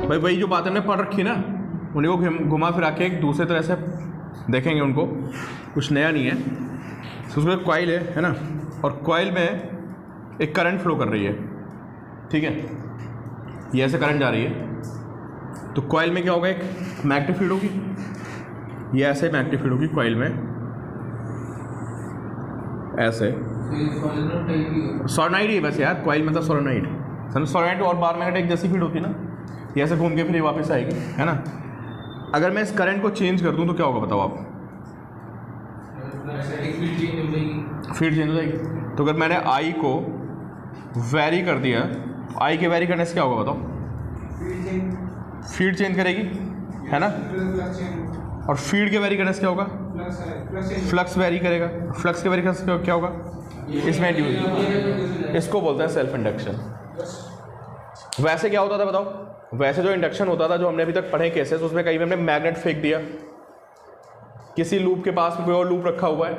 भाई वही जो बात हमने पढ़ रखी ना, उन्हीं को घुमा फिरा के एक दूसरे तरह से देखेंगे उनको, कुछ नया नहीं है। तो उसमें कॉइल है ना, और कॉइल में एक करंट फ्लो कर रही है, ठीक है, ये ऐसे करंट जा रही है। तो कॉइल में क्या होगा, एक मैग्नेटिक फील्ड होगी, ये ऐसे मैग्नेटिक फील्ड होगी कॉइल में, ऐसे सोलेनोइड ही बस यार, कॉइल मतलब सोलेनोइड, सोलेनोइड और बार मैग्नेट एक जैसी फील्ड होती है ना, ये ऐसे घूम के फिर वापस आएगी, है ना। अगर मैं इस करंट को चेंज कर दूं तो क्या होगा बताओ आप? फील्ड चेंज हो जाएगी। तो अगर मैंने आई को वेरी कर दिया, आई के वेरी करने से क्या होगा बताओ? फील्ड चेंज करेगी, है ना। और फील्ड के वेरी करने से क्या होगा? फ्लक्स वेरी करेगा। फ्लक्स के वेरी करने से क्या होगा? इसमें इंड्यूस, इसको बोलते हैं सेल्फ इंडक्शन। वैसे क्या होता था बताओ? वैसे जो इंडक्शन होता था, जो हमने अभी तक पढ़े केसेस, उसमें कहीं हमने मैग्नेट फेंक दिया, किसी लूप के पास में कोई और लूप रखा हुआ है,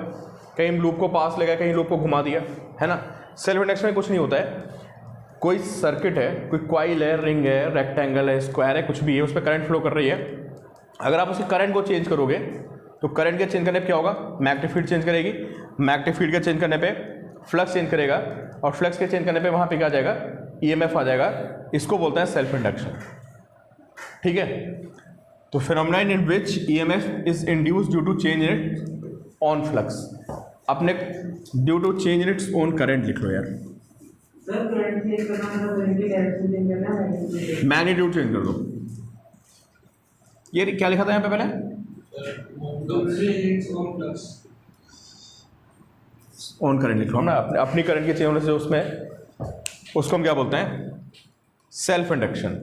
कहीं लूप को पास ले गया, कहीं लूप को घुमा दिया, है ना। सेल्फ इंडक्शन में कुछ नहीं होता है, कोई सर्किट है, कोई कॉइल है, रिंग है, रेक्टेंगल है, स्क्वायर है, कुछ भी है, उस पर करंट फ्लो कर रही है। अगर आप उसी करंट को चेंज करोगे तो करंट के चेंज करने पे क्या होगा? मैग्नेटिक फील्ड चेंज करेगी, मैग्नेटिक फील्ड के चेंज करने पे फ्लक्स चेंज करेगा, और फ्लक्स के चेंज करने पे वहाँ पे क्या आ जाएगा? ईएमएफ आ जाएगा। इसको बोलते हैं सेल्फ इंडक्शन, ठीक है। तो phenomena in which EMF is induced due to change in it on flux, अपने due to change in its own current लिख लो यार। सर करंट चेंज करना मतलब करंट की डायरेक्शन चेंज करना है, मैग्नीट्यूड चेंज कर दो। ये क्या लिखा था यहाँ पे पहले? ऑन करंट लिख लो हम ना, अपनी करंट के चेंज होने से उसमें, उसको हम क्या बोलते हैं? Self induction.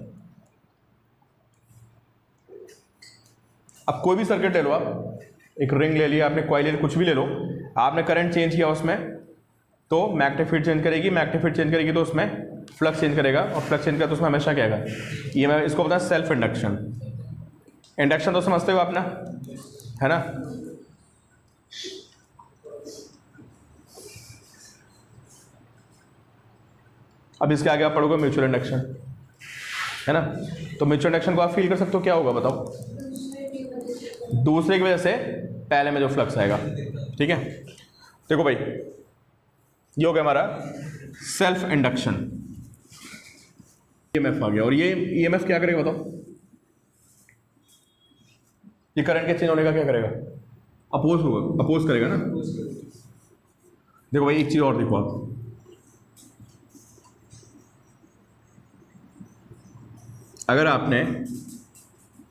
अब कोई भी सर्किट ले लो आप, एक रिंग ले लिया आपने, कॉइल ले ली, कुछ भी ले लो, आपने करंट चेंज किया उसमें तो मैग्नेटिक फील्ड चेंज करेगी, मैग्नेटिक फील्ड चेंज करेगी तो उसमें फ्लक्स चेंज करेगा, और फ्लक्स चेंज करेगा तो उसमें हमेशा क्या आएगा? ये मैं इसको बताया सेल्फ इंडक्शन। इंडक्शन तो समझते हो आप ना, है ना। अब इसके आगे आप पढ़ोगे म्यूचुअल इंडक्शन, है ना। तो म्यूचुअल इंडक्शन को आप फील कर सकते हो, क्या होगा बताओ? दूसरे की वजह से पहले में जो फ्लक्स आएगा, ठीक है। देखो भाई, ये हो गया हमारा सेल्फ इंडक्शन, ईएमएफ आ गया। और ये ईएमएफ क्या करेगा बताओ? ये करंट के चेंज होने का क्या करेगा? अपोज होगा, अपोज करेगा ना। देखो भाई एक चीज और देखो आप, अगर आपने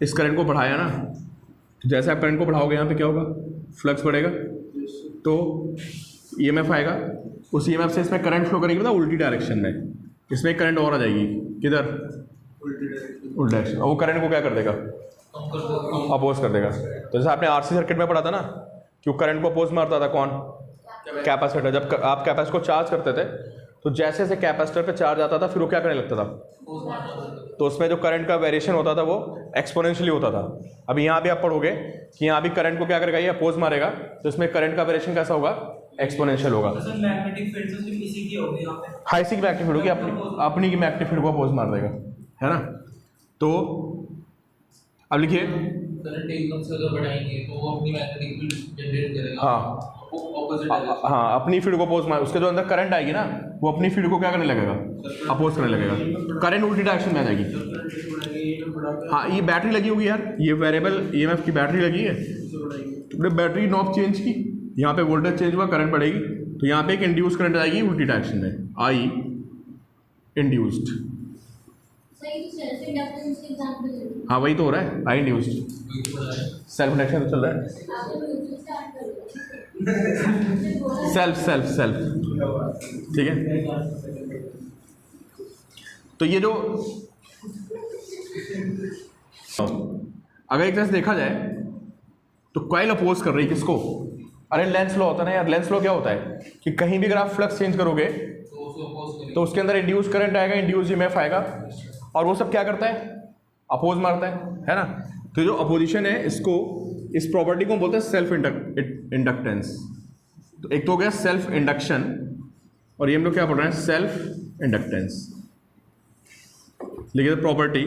इस करंट को बढ़ाया ना, तो जैसे आप करंट को बढ़ाओगे यहाँ पे क्या होगा? फ्लक्स बढ़ेगा, तो ईएमएफ आएगा, उस ईएमएफ से इसमें करंट फ्लो करेगी, मतलब उल्टी डायरेक्शन में, इसमें करंट और आ जाएगी, किधर? उल्टी डायरेक्शन। और वो करंट को क्या कर देगा? अपोज कर देगा। तो जैसे आपने आरसी सर्किट में पढ़ा था ना, कि वो करंट को अपोज मारता था कौन? कैपेसिटर। जब आप कैपेसिटर को चार्ज करते थे तो जैसे जैसे कैपेसिटर पे चार्ज आता था, फिर वो क्या करने लगता था? तो उसमें जो करंट का वेरिएशन होता था वो एक्सपोनेंशियली होता था। अब यहाँ भी आप पढ़ोगे कि यहाँ भी करंट को क्या करेगा? ये अपोज मारेगा, तो इसमें करंट का वेरिएशन कैसा होगा? एक्सपोनेंशियल होगा। मैग्नेटिक फील्ड तो सिर्फ इसी की होगी यहाँ पे। हाँ, इसी की मैग्नेटिक फील्ड होगी, अपनी की मैग्नेटिक फील्ड को अपोज मार देगा, है ना। तो अब लिखिए, करंट एकदम से अगर बढ़ाएंगे तो वो अपनी मैग्नेटिक फील्ड जनरेट करेगा। हाँ ऑपोजिट डायरेक्शन। हाँ, अपनी फील्ड को अपोज मार, उसके जो अंदर करंट आएगी ना, वो अपनी फील्ड को क्या करने लगेगा? अपोज करने लगेगा। करंट उल्टी डायरेक्शन में आ जाएगी। हाँ, ये बैटरी लगी होगी यार, ये वेरिएबल ईएमएफ की बैटरी लगी है, तुमने बैटरी नॉब चेंज की, यहाँ पे वोल्टेज चेंज हुआ, करंट बढ़ेगी, तो यहाँ पे एक इंड्यूस करंट आएगी उल्टी डायरेक्शन में, आई इंड्यूस्ड। हाँ वही तो हो रहा है, आई इंड्यूस्ड। सेल्फ इंडक्शन तो चल रहा है, सेल्फ, ठीक है। तो ये जो अगर एक तरह से देखा जाए तो कॉइल अपोज कर रही है किसको? अरे लेंस लॉ होता है ना यार। लेंस लॉ क्या होता है कि कहीं भी अगर आप फ्लक्स चेंज करोगे तो उसके अंदर इंड्यूस करंट आएगा, इंड्यूस ईएमएफ आएगा, और वो सब क्या करता है? अपोज मारता है ना। तो जो अपोजिशन है, इसको, इस प्रॉपर्टी को बोलते हैं सेल्फ इंडक्टेंस। तो एक तो हो गया सेल्फ इंडक्शन, और ये हम लोग क्या पढ़ रहे हैं? Self inductance. लिखिए property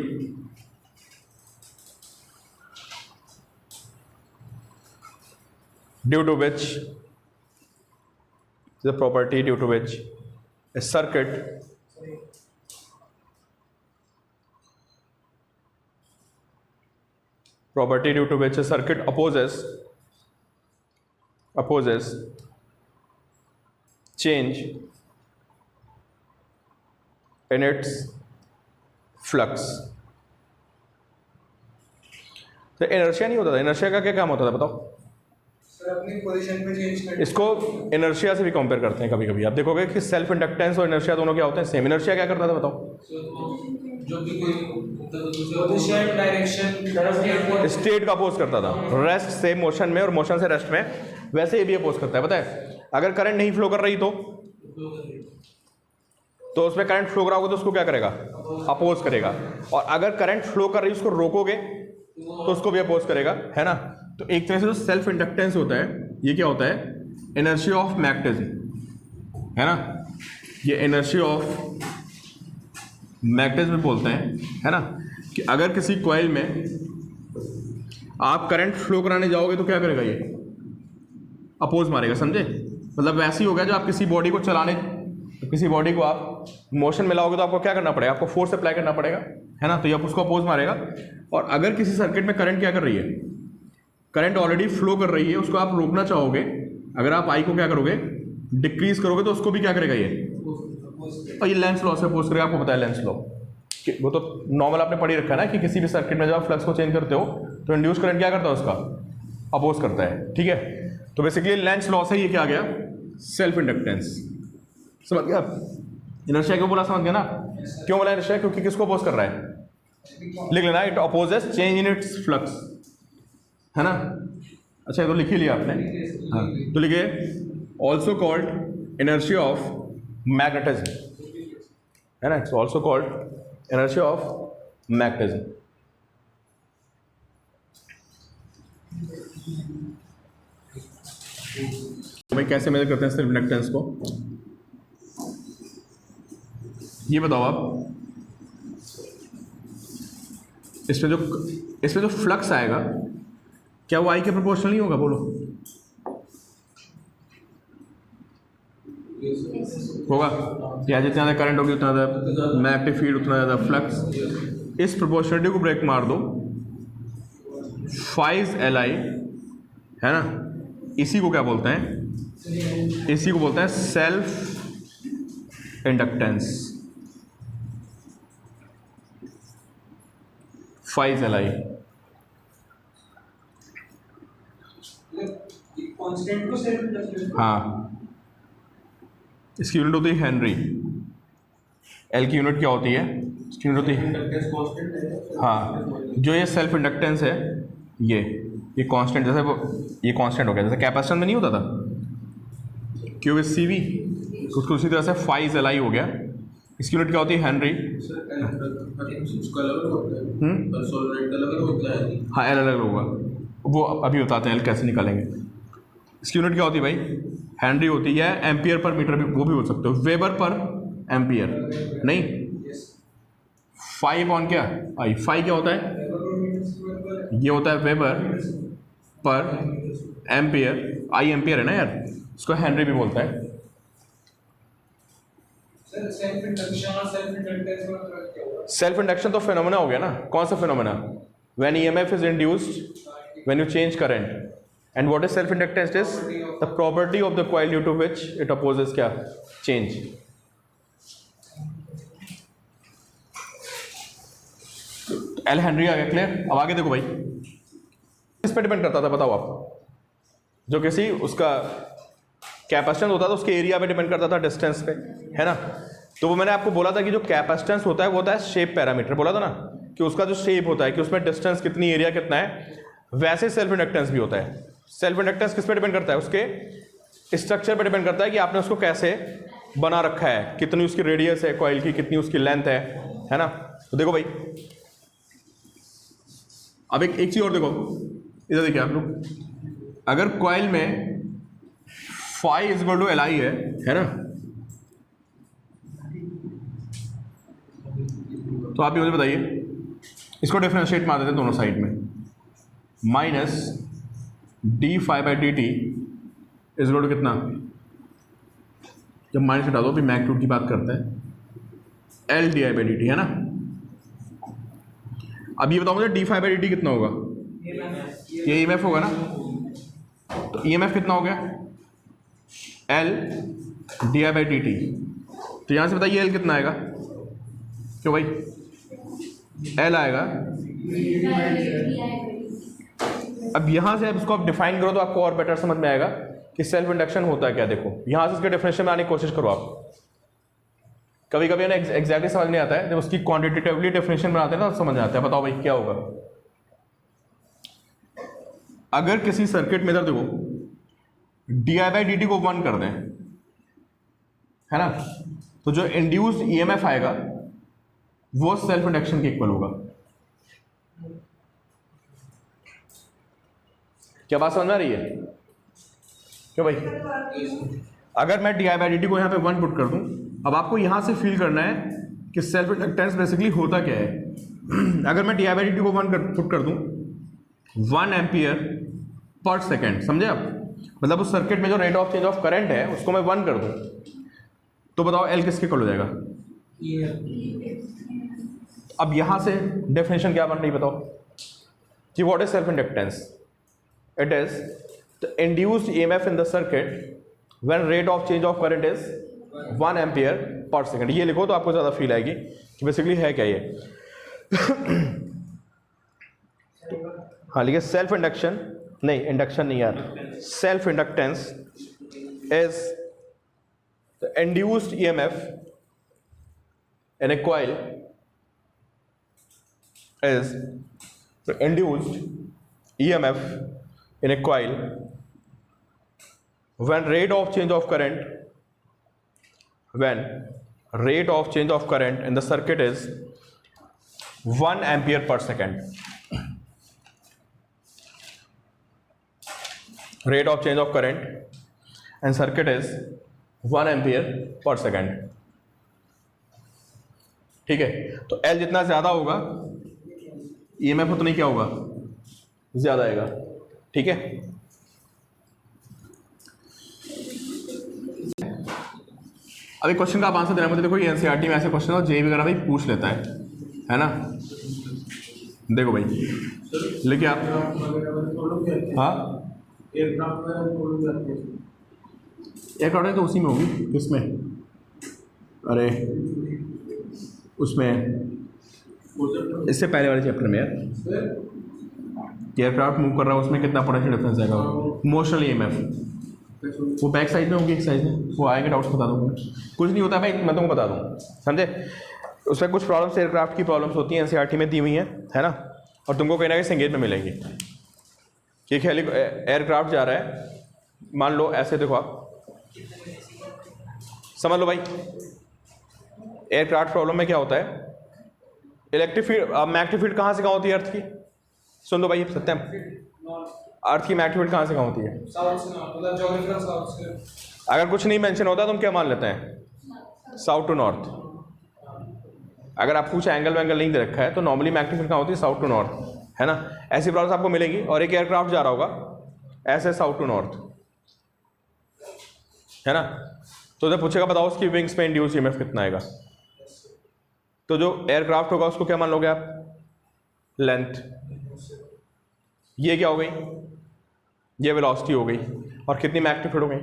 due to which the property due to which a circuit property due to which a circuit opposes change in its flux. तो इनर्शिया नहीं होता था, इनर्शिया का क्या काम होता था बताओ? सर अपनी पोजीशन पे चेंज कर इसको इनर्शिया से भी कंपेयर करते हैं कभी कभी। आप देखोगे कि सेल्फ इंडक्टेंस और इनर्शिया दोनों क्या होते हैं? सेम। इनर्शिया क्या करता था बताओ? जो भी कोई पोजीशन डायरेक्शन स्टेट का अपोज करता था। रेस्ट से मोशन में और मोशन से रेस्ट में, वैसे ये भी अपोज करता है। पता है अगर करंट नहीं फ्लो कर रही तो उसमें करंट फ्लो कर रहा होगा तो उसको क्या करेगा? अपोज करेगा। और अगर करंट फ्लो कर रही है उसको रोकोगे तो उसको भी अपोज करेगा, है ना? तो एक तरह से जो सेल्फ इंडक्टेंस होता है ये क्या होता है? इनर्शिया ऑफ मैग्नेटिज्म, है ना? ये इनर्शिया ऑफ मैग्नेटिज्म बोलते हैं, है ना? कि अगर किसी कॉइल में आप करंट फ्लो कराने जाओगे तो क्या करेगा? ये अपोज मारेगा, समझे? मतलब वैसे ही हो गया जो आप किसी बॉडी को चलाने, किसी बॉडी को आप मोशन में लाओगे तो आपको क्या करना पड़ेगा? आपको फोर्स अप्लाई करना पड़ेगा, है ना? तो ये आप उसको अपोज मारेगा। और अगर किसी सर्किट में करंट क्या कर रही है? करंट ऑलरेडी फ्लो कर रही है, उसको आप रोकना चाहोगे, अगर आप आई को क्या करोगे? डिक्रीज करोगे तो उसको भी क्या करेगा? ये और ये लेंस लॉ से अपोज करेगा। आपको पता है लेंस लॉ, वो तो नॉर्मल आपने पढ़ी रखा है ना कि किसी भी सर्किट में जब आप फ्लक्स को चेंज करते हो तो इंड्यूस करंट क्या करता है? उसका अपोज करता है, ठीक है? तो बेसिकली लेंस लॉ से ये क्या आ गया? Self inductance. समझ गया? इनर्शिया क्यों बोला? समझ गया ना? क्यों बोला इनर्शिया? क्योंकि किसको अपोज कर रहा है? लिख लेना, it opposes change in it's flux, है ना? अच्छा, ये तो लिख ही लिया आपने। हाँ, तो लिखिए also called inertia of magnetism, है ना? It's also called inertia of magnetism. भाई कैसे मेजर करते हैं सेल्फ इंडक्टेंस को? ये बताओ आप, इसमें जो फ्लक्स आएगा क्या वो आई के प्रोपोर्शनल नहीं होगा? बोलो, होगा? या जितना ज़्यादा करंट होगी उतना ज़्यादा मैग्नेटिक फील्ड, उतना ज़्यादा फ्लक्स। इस प्रोपोर्शनलिटी को ब्रेक मार दो, फाइज एल आई, है ना? इसी को क्या बोलते हैं? इसी को बोलते हैं self inductance. Phi is L I constant को सेल्फ इंडक्टेंस। हाँ, इसकी यूनिट होती है हेनरी। एल की यूनिट क्या होती है? इसकी यूनिट होती है, हाँ, जो ये सेल्फ इंडक्टेंस है ये कांस्टेंट, जैसे ये कांस्टेंट हो गया, जैसे कैपेसिटर में नहीं होता था क्यू इज सी वी, उसको उसी तरह से फाइज एल आई हो गया। इसकी यूनिट क्या होती है? हेनरी। हाँ, एल अलग होगा, वो अभी बताते हैं एल कैसे निकालेंगे। इसकी यूनिट क्या होती है भाई? हेनरी होती है। एम्पियर पर मीटर भी, वो भी बोल सकते हो। वेबर पर एम्पियर नहीं, फाइव ऑन क्या आई? फाइव क्या होता है? ये होता है वेबर पर एम्पियर। आई एम्पियर है ना यार, इसको हेनरी भी बोलता है। सर सेल्फ इंडक्शन और सेल्फ इंडक्टेंस में फर्क क्या होगा? सेल्फ इंडक्शन तो फिनोमेना हो गया ना। कौन सा phenomena? When EMF is induced when you change current. And what is self inductance? Is the property of the coil due to which it opposes क्या? चेंज। एल हेनरी आ गया, clear? अब आगे देखो भाई, किस पे डिपेंड करता था बताओ आप? जो किसी उसका कैपेसिटेंस होता था उसके एरिया पे डिपेंड करता था, डिस्टेंस पे, है ना? तो वो मैंने आपको बोला था कि जो कैपेसिटेंस होता है वो होता है शेप पैरामीटर। बोला था ना कि उसका जो शेप होता है कि उसमें डिस्टेंस कितनी, एरिया कितना है। वैसे सेल्फ इंडक्टेंस भी होता है। सेल्फ इंडक्टेंस किस पे डिपेंड करता है? उसके स्ट्रक्चर पे डिपेंड करता है कि आपने उसको कैसे बना रखा है, कितनी उसकी रेडियस है कॉइल की, कितनी उसकी लेंथ है ना? तो देखो भाई, अब एक चीज और देखो, इधर देखिए आप लोग, अगर कॉइल में phi is equal to L I है ना? तो आप ये मुझे बताइए, इसको डिफरेंशिएट मार देते हैं दोनों साइड में, minus d phi by d t is equal to कितना, जब माइनस हटा दो फिर मैग्नीट्यूड की बात करते हैं, L d I by d t, है ना। अब ये बताओ मुझे d phi by d t कितना होगा, ये ई एम एफ होगा ना, तो ई एम एफ कितना हो गया, L d I by d T. तो यहाँ से बताइए एल कितना आएगा, क्यों भाई, एल आएगा। अब यहाँ से अब इसको आप डिफाइन करो तो आपको और बेटर समझ में आएगा कि सेल्फ इंडक्शन होता है क्या। देखो यहाँ से इसके डेफिनेशन में आने की कोशिश करो आप। कभी कभी ना एग्जैक्टली समझ नहीं आता है, जब उसकी क्वांटिटेटिवली डेफिनेशन बनाते हैं ना समझ आता है। बताओ भाई क्या होगा, अगर किसी सर्किट में इधर देखो D I by d T को 1 कर दें, है ना, तो जो इंड्यूस्ड ई एम एफ आएगा वो सेल्फ इंडक्शन के इक्वल होगा। क्या बात समझ में आ रही है, क्यों भाई, अगर मैं D I by d T को यहाँ पे 1 पुट कर दूं, अब आपको यहाँ से फील करना है कि सेल्फ इंडक्टेंस बेसिकली होता क्या है। अगर मैं D I by d T को 1 पुट कर दूं 1 एम्पियर पर सेकेंड, समझे आप, मतलब उस सर्किट में जो rate of change of current है उसको मैं 1 कर दूं, तो बताओ एल किसके इक्वल हो जाएगा। अब यहाँ से डेफिनेशन क्या बन रही बताओ कि what is self inductance, it is the induced EMF in the circuit when rate of change of current is 1 ampere per second. ये लिखो तो आपको ज़्यादा फील आएगी कि बेसिकली है क्या ये। हाँ लिखिए, सेल्फ इंडक्शन नहीं, इंडक्शन नहीं यार, self inductance is the induced EMF in A coil is the induced EMF in a coil when rate of change of current in the circuit is 1 ampere per second. Rate of change of current and circuit is 1 ampere per second. ठीक है, तो L जितना ज़्यादा होगा EMF उतना ही क्या होगा, ज़्यादा आएगा। ठीक है, अभी क्वेश्चन का आप आंसर देना मुझे। देखो ये एनसीईआरटी में ऐसे क्वेश्चन हो जेईई वगैरह भाई पूछ लेता है ना। देखो भाई लिखिए आप, हाँ एयरक्राफ्ट तो उसी में होगी, किसमें, अरे उसमें इससे पहले वाले चैप्टर में यार, एयरक्राफ्ट मूव कर रहा है उसमें कितना पोटेंशियल डिफरेंस आएगा, मोशनल ईएमएफ, वो बैक साइड में होंगी, एक साइड में, वो आएंगे डाउट्स बता दूंगा। कुछ नहीं होता भाई, मैं तुमको बता दूँ, समझे। उसमें कुछ प्रॉब्लम्स एयरक्राफ्ट की प्रॉब्लम्स होती हैं, एनसीईआरटी में दी हुई हैं, है ना, और तुमको कहीं ना कहीं संगीत में मिलेंगी। कि एयरक्राफ्ट जा रहा है, मान लो ऐसे, देखो आप समझ लो भाई, एयरक्राफ्ट प्रॉब्लम में क्या होता है, इलेक्ट्रिक फील्ड, मैग्नेटिक फील्ड कहाँ से कहाँ होती है अर्थ की, सुन लो भाई सत्यम, अर्थ की मैग्नेटिक फील्ड कहाँ से कहाँ होती है, साउथ से, मतलब ज्योग्राफिकल साउथ से। अगर कुछ नहीं मेंशन होता तो हम क्या मान लेते हैं, साउथ टू नॉर्थ। अगर आपको कुछ एंगल वैंगल नहीं दे रखा है तो नॉर्मली मैग्नेटिक फील्ड कहाँ होती है, साउथ टू नॉर्थ, है ना। ऐसी प्रॉब्लम्स आपको मिलेगी। और एक एयरक्राफ्ट जा रहा होगा ऐसे साउथ टू नॉर्थ, है ना, तो जब पूछेगा बताओ उसकी विंग्स पे इंड्यूस ईएमएफ कितना आएगा, तो जो एयरक्राफ्ट होगा उसको क्या मान लोगे आप, लेंथ। ये क्या हो गई, ये वेलोसिटी हो गई, और कितनी मैग्नेटिक फील्ड हो गई,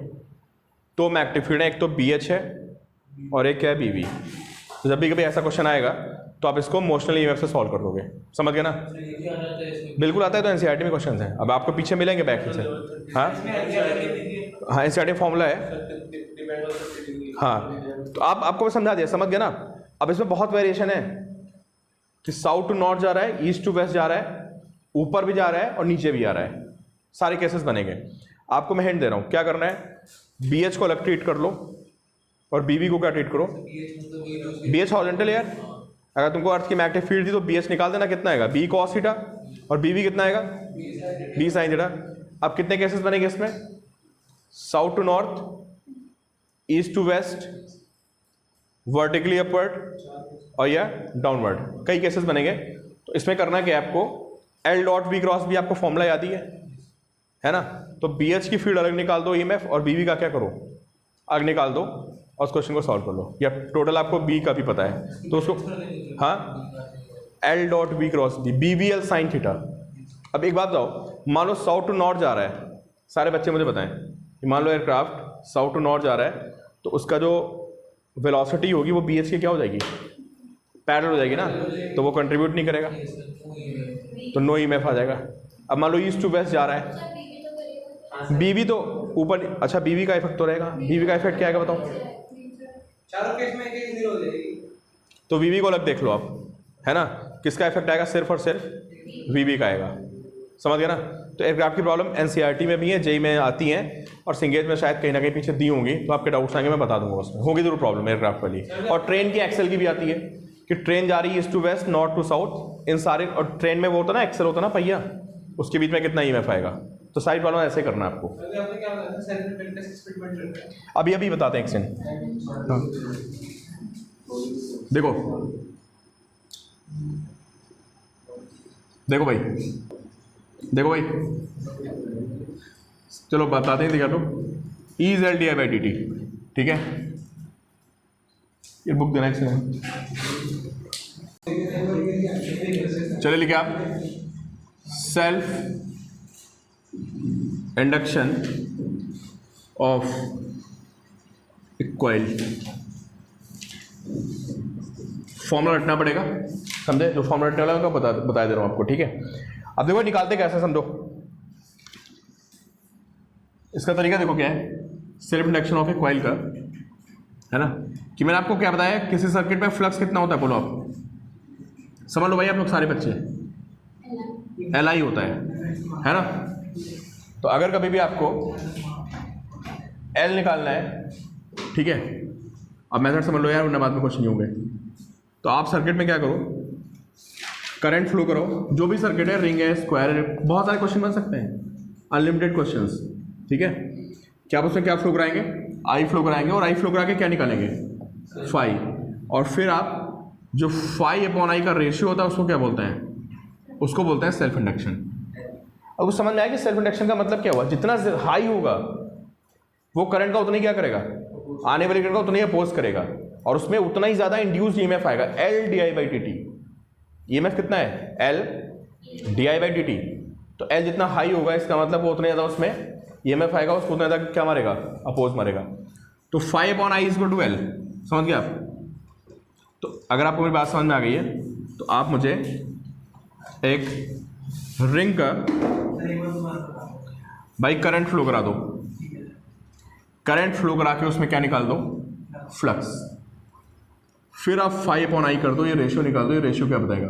तो मैग्नेटिक फील्ड है, एक तो BH है और एक क्या है BV। तो जब भी कभी ऐसा क्वेश्चन आएगा तो आप इसको मोशनल ईएमएफ से सॉल्व कर दोगे, समझ गए ना। बिल्कुल आता है, तो एनसीईआरटी में क्वेश्चन है, अब आपको पीछे मिलेंगे बैक से। हाँ हाँ, एनसीईआरटी फॉर्मूला है, हाँ, तो आपको समझा दिया, समझ गए ना। अब इसमें बहुत वेरिएशन है कि साउथ टू नॉर्थ जा रहा है, ईस्ट टू वेस्ट जा रहा है, ऊपर भी जा रहा है और नीचे भी आ रहा है, सारे केसेस बनेंगे। आपको मैं हिंट दे रहा हूँ, क्या करना है, BH को अलग ट्रीट कर लो और BV को क्या ट्रीट करो, BH हॉरिजॉन्टल यार। अगर तुमको अर्थ की मैग्नेटिक फील्ड थी तो BH निकाल देना, कितना आएगा, B cos थीटा, और BV कितना आएगा, B sin थीटा। अब कितने केसेस बनेंगे इसमें, south to north, east to west, vertically upward और या डाउनवर्ड, कई केसेस बनेंगे। तो इसमें करना क्या है आपको, L डॉट V क्रॉस भी आपको फॉर्मूला याद ही है है ना। तो BH की फील्ड अलग निकाल दो EMF, और BV का क्या करो, अलग निकाल दो और उस क्वेश्चन को सॉल्व कर लो। या टोटल आपको B का भी पता है तो उसको, हाँ, L dot B cross B, BVL sine theta. अब एक बात बताओ, मान लो साउथ टू नॉर्थ जा रहा है, सारे बच्चे मुझे बताएं, मान लो एयरक्राफ्ट साउथ टू नॉर्थ जा रहा है, तो उसका जो वेलोसिटी होगी वो BH की क्या हो जाएगी, पैरेलल हो जाएगी ना, तो वो कंट्रीब्यूट नहीं करेगा, तो नो EMF आ जाएगा। अब मान लो ईस्ट टू वेस्ट जा रहा है, BV तो ऊपर, अच्छा BV का इफेक्ट तो रहेगा, BV का इफेक्ट क्या आएगा बताओ, चारों केस में एक जीरो हो जाएगी। तो VV को अलग देख लो आप, है ना, किसका इफेक्ट आएगा, सिर्फ और सिर्फ VV का आएगा, समझ गए ना। तो एयरक्राफ्ट की प्रॉब्लम NCERT में भी है, JEE में आती हैं, और सिंगेज में शायद कहीं ना कहीं पीछे दी होंगी, तो आपके डाउट्स आएंगे, मैं बता दूंगा, उसमें होगी जरूर प्रॉब्लम एयरक्राफ्ट वाली। और ट्रेन की एक्सेल की भी आती है कि ट्रेन जा रही है east to west, north to south, इन सारे, और ट्रेन में वो होता है ना एक्सेल होता है ना पहिया, उसके बीच में कितना EMF आएगा, तो सारी प्रॉब्लम ऐसे करना है आपको। अभी आपने क्या बताया था, सेल्फ इंडक्टेंस एक्सपेरिमेंट करना है। अभी बताते हैं एक सेकंड। हाँ। देखो भाई, चलो बताते हैं, दिखा दो, E Z D I by dt, ठीक है, ये बुक देना एक सेकंड, चले लिखे आप, self induction of coil, formula रटना पड़ेगा, समझे, जो फॉर्मूला रटने वाला है उनका बता दे रहा हूँ आपको, ठीक है। अब देखो निकालते कैसे, समझो, इसका तरीका देखो क्या है, self induction of A coil का, है ना, कि मैंने आपको क्या बताया, किसी सर्किट में फ्लक्स कितना होता है, बोलो आप, समझ लो भाई आप लोग सारे बच्चे, LI होता है ना। तो अगर कभी भी आपको L निकालना है, ठीक है, अब मेथड समझ लो यार, वरना बाद में क्वेश्चन नहीं होंगे। तो आप सर्किट में क्या करो, करंट फ्लो करो, जो भी सर्किट है, रिंग है, स्क्वायर है, बहुत सारे क्वेश्चन बन सकते हैं, अनलिमिटेड क्वेश्चंस, ठीक है। क्या उसमें क्या फ्लो कराएंगे, I फ्लो कराएंगे, और I फ्लो करा के क्या निकालेंगे, फाई, और फिर आप जो फाई अपॉन I का रेशियो होता है उसको क्या बोलते हैं, उसको बोलते हैं सेल्फ इंडक्शन। अब कुछ समझ में आया कि सेल्फ इंडक्शन का मतलब क्या हुआ, जितना हाई होगा वो करंट का उतना ही क्या करेगा, आने वाले करंट का उतना ही अपोज करेगा, और उसमें उतना ही ज़्यादा इंड्यूस्ड EMF आएगा, L di by dt। EMF कितना है, L di by dt, तो L जितना हाई होगा इसका मतलब वो उतना ज़्यादा उसमें EMF आएगा, उसको उतना ज़्यादा क्या मारेगा, अपोज मारेगा। तो 5 upon I is equal to L, समझ गए आप। तो अगर आपको मेरी बात समझ में आ गई है तो आप मुझे एक रिंग का भाई करंट फ्लो करा दो, करंट फ्लो करा के उसमें क्या निकाल दो, फ्लक्स, फिर आप 5 अपॉन I कर दो, ये रेशियो निकाल दो, ये रेशियो क्या बताएगा,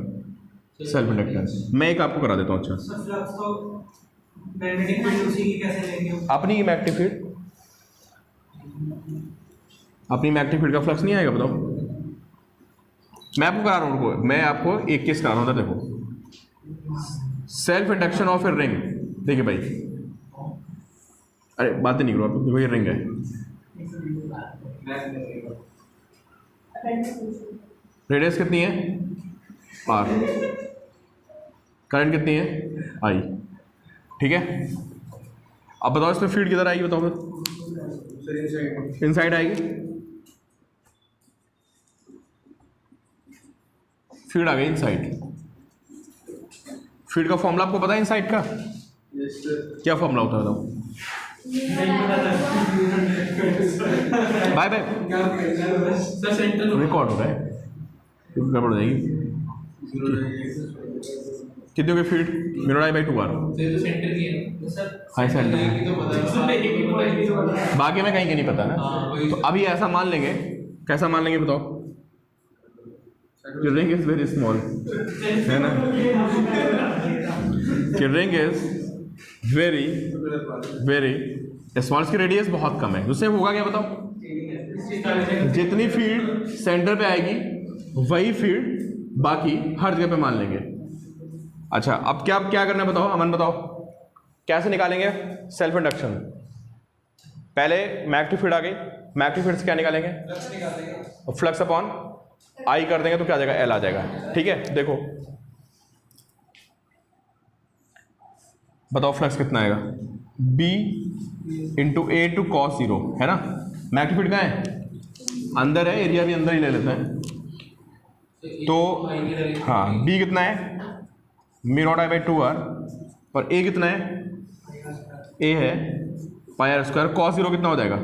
सेल्फ इंडक्टेंस। मैं एक आपको करा देता हूँ, अच्छा फ्लक्स तो मैग्नेटिक फील्ड उसी की कैसे लेंगे, अपनी मैग्नेटिक फील्ड, अपनी मैग्नेटिक फील्ड का फ्लक्स नहीं आएगा, बताओ। मैं आपको करा रहा हूँ, मैं आपको एक केस करा रहा हूँ, देखो, self induction of a ring, देखिए भाई, अरे बातें नहीं करो आप, देखो ये रिंग है, रेडियस कितनी है, R, करंट कितनी है, I, ठीक है। अब बताओ इसमें फील्ड किधर आएगी, बताओ, इनसाइड आएगी, फील्ड आ गई इनसाइड। फील्ड का फॉर्मूला आपको पता है इनसाइड का, क्या फॉर्मूला होता है बताओ, बाय बाय, रिकॉर्ड हो रहा है, गड़बड़ हो जाएगी। कितने हो गए फील्ड, मिनोडाई बाई 2R, तो सेंटर की है सर, हाई सेंटर, तो पता बाकी में कहीं के नहीं पता ना। तो अभी ऐसा मान लेंगे, कैसा मान लेंगे बताओ, रिंग इज वेरी स्मॉल, है ना, कि ring is very very small, की रेडियस बहुत कम है, उससे होगा क्या बताओ, जितनी फील्ड सेंटर पे आएगी वही फील्ड बाकी हर जगह पे मान लेंगे। अच्छा अब क्या करना है बताओ, अमन बताओ कैसे निकालेंगे सेल्फ इंडक्शन। पहले मैग्नेटिक फील्ड आ गई, मैग्नेटिक फील्ड से क्या निकालेंगे, फ्लक्स अपॉन I कर देंगे तो क्या आ जाएगा, L आ जाएगा, ठीक है। देखो बताओ फ्लक्स कितना आएगा, B into A to cos zero, है ना। मैग्नीट्यूड कहाँ है, अंदर है, एरिया भी अंदर ही ले लेते हैं। तो हाँ बी कितना है, mu naught I by 2r, और ए कितना है, ए है पाई आर स्क्वायर, कॉस जीरो कितना हो जाएगा,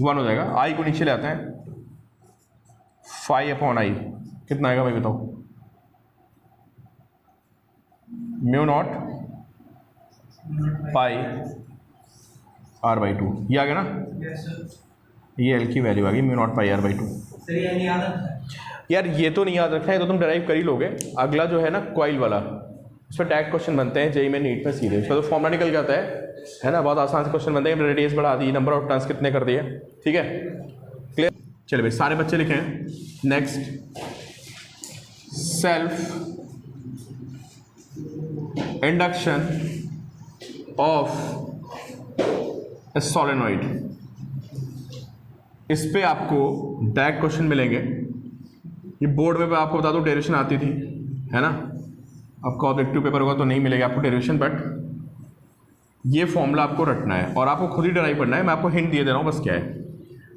1 हो जाएगा। आई को नीचे ले आते हैं, फाई अपॉन आई कितना आएगा भाई बताओ, mu naught pi r by 2, ये आ गया ना। ये एल की वैल्यू आ गई, mu naught pi r by 2। यार ये तो नहीं याद रखना है, तो तुम डराइव कर ही लोगे। अगला जो है ना कॉइल वाला, उस पर टैग क्वेश्चन बनते हैं जेई में, नीट में सीधे, उसका तो फॉर्मूला निकल जाता है ना। बहुत आसान से क्वेश्चन बनते हैं, रेडियस बढ़ा दी, नंबर ऑफ टर्न्स कितने कर दिए, ठीक है, क्लियर। चलिए भाई सारे बच्चे लिखें। Next, self induction of A solenoid, इस पे आपको डायरेक्ट क्वेश्चन मिलेंगे। ये बोर्ड में आपको बता दूं डेरिवेशन आती थी, है ना। आपका ऑब्जेक्टिव पेपर होगा तो नहीं मिलेगा आपको डेरिवेशन, बट ये फॉर्मूला आपको रटना है और आपको खुद ही डराइव करना है। मैं आपको हिंट दिए दे रहा हूँ बस, क्या है,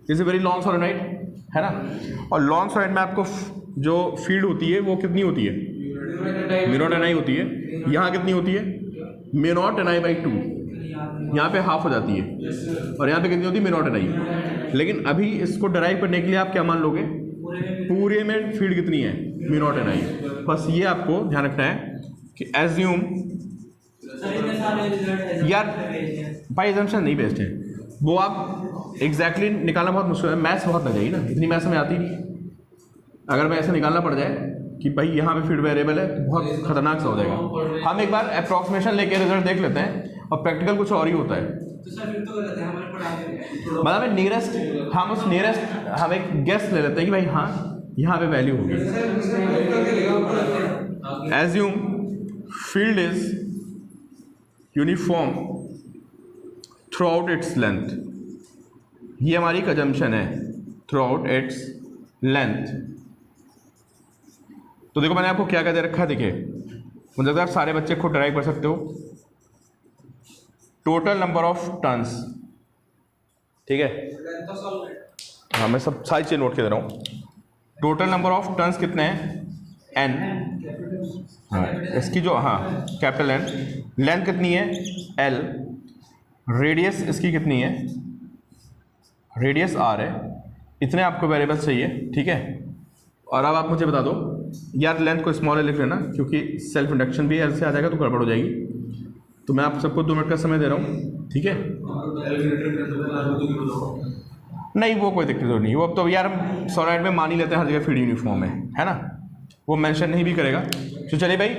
is a very long solenoid, है ना। और लॉन्ग सोलेनॉइड में आपको जो फील्ड होती है वो कितनी होती है, म्यू नॉट एन आई होती है। यहाँ कितनी होती है, mu naught n I by 2, यहाँ पे हाफ हो जाती है, और यहाँ पे कितनी होती है, म्यू नॉट एन आई। लेकिन अभी इसको डराइव करने के लिए आप क्या मान लोगे, पूरे में फील्ड कितनी है, म्यू नॉट एन आई। बस ये आपको ध्यान रखना है कि एज्यूम, यार बाई एजम्पशन नहीं बेस्ट है वो, आप एग्जैक्टली निकालना बहुत मुश्किल है, मैथ्स बहुत लग जाएगी ना, इतनी मैथ्स में आती नहीं। अगर मैं ऐसे निकालना पड़ जाए कि भाई यहाँ पे फील्ड वेरिएबल है तो बहुत खतरनाक सा हो जाएगा। हम एक बार अप्रॉक्सीमेशन लेके रिजल्ट देख लेते हैं, और प्रैक्टिकल कुछ और ही होता है। मतलब नियरेस्ट, हम उस नियरेस्ट हम एक गेस ले लेते हैं कि भाई हाँ यहाँ पे वैल्यू होगी। Assume field is uniform through out its length, ये हमारी एक अजम्पशन है, थ्रू आउट इट्स लेंथ। तो देखो मैंने आपको क्या क्या दे रखा है, देखिए मुझे लगता है आप सारे बच्चे खुद ड्राइव कर सकते हो। टोटल नंबर ऑफ टर्न्स, ठीक है, हाँ मैं सब सारी चीज़ नोट के दे रहा हूँ। टोटल नंबर ऑफ टर्न्स कितने हैं, n, हाँ इसकी जो, हाँ कैपिटल N, लेंथ कितनी है L, रेडियस इसकी कितनी है, रेडियस R है, इतने आपको वेरिएबल्स चाहिए, ठीक है। और अब आप मुझे बता दो यार, लेंथ को स्मॉल लिख लेना क्योंकि सेल्फ इंडक्शन भी L से आ जाएगा तो गड़बड़ हो जाएगी। तो मैं आप सबको 2 मिनट का समय दे रहा हूँ, ठीक है। नहीं वो कोई दिक्कत नहीं, वो अब तो यार हम सोलेनॉइड में मान ही लेते हैं हर जगह फील्ड यूनिफॉर्म है ना, वो मेंशन नहीं भी करेगा। तो चलिए भाई